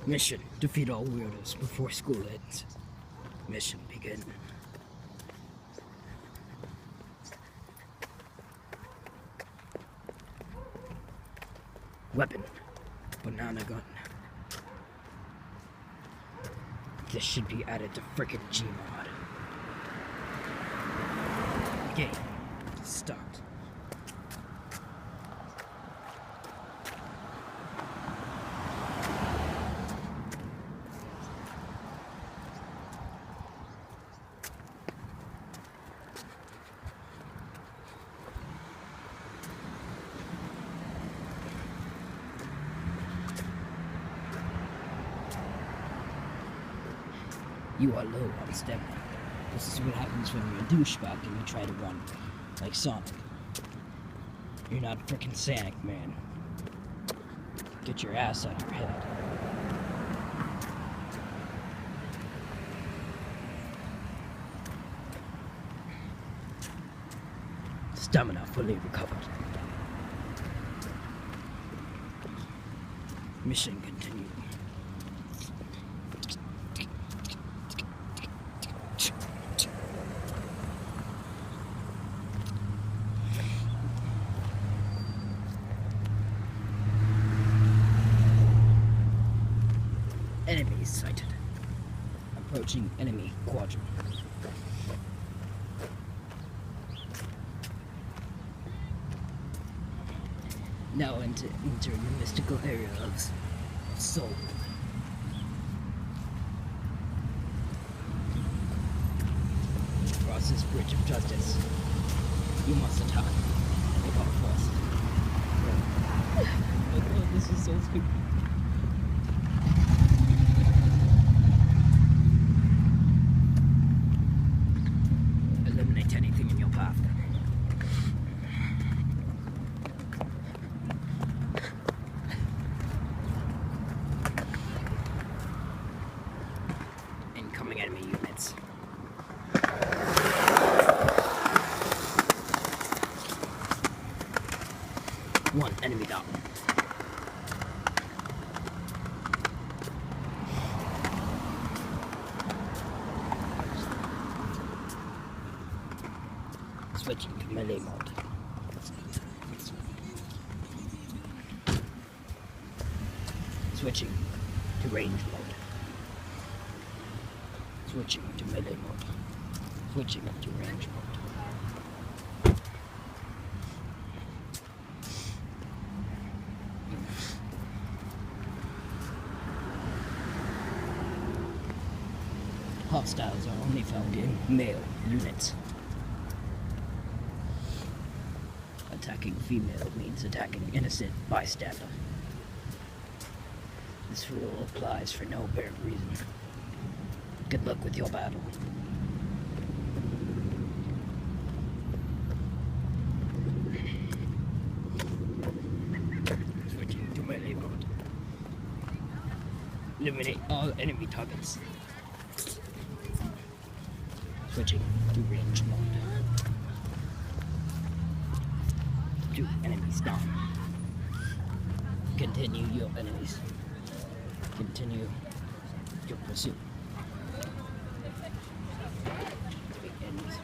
Mission: defeat all weirdos before school ends. Mission begin. Weapon: banana gun. This should be added to frickin' Gmod. Game. Start. You are low on stamina. This is what happens when you're a douchebag and you try to run like Sonic. You're not frickin' Sonic, man. Get your ass out of your head. Stamina fully recovered. Mission continued. Enemies sighted. Approaching enemy quadrant. Now entering the mystical area of Soul. Cross this bridge of justice. You must attack. Without force. Oh god, this is so stupid. Eliminate anything in your path. Incoming enemy units. One enemy down. Switching to melee mode. Switching to range mode. Switching to melee mode. Switching to range mode. Hostiles are only found in male units. Attacking female means attacking innocent bystander. This rule applies for no apparent reason. Good luck with your battle. Switching to melee mode. Eliminate all enemy targets. Switching to range mode. 2 enemies down. Continue your enemies. Continue your pursuit. 3 enemies.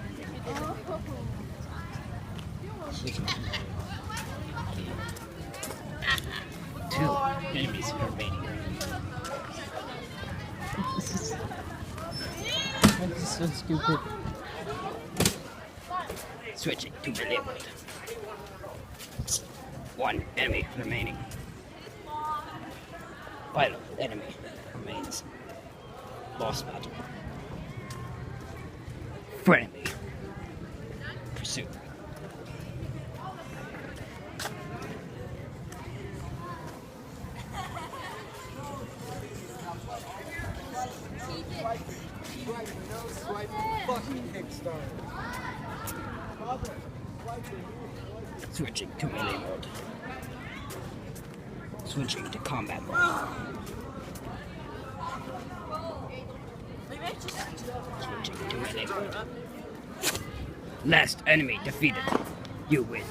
Two enemies remaining. This is so stupid. Switching to melee mode. 1 enemy remaining. Final enemy remains. Boss battle. Frenemy. Pursuit. Switching to melee mode. Switching to combat mode. Switching to melee mode. Last enemy defeated. You win.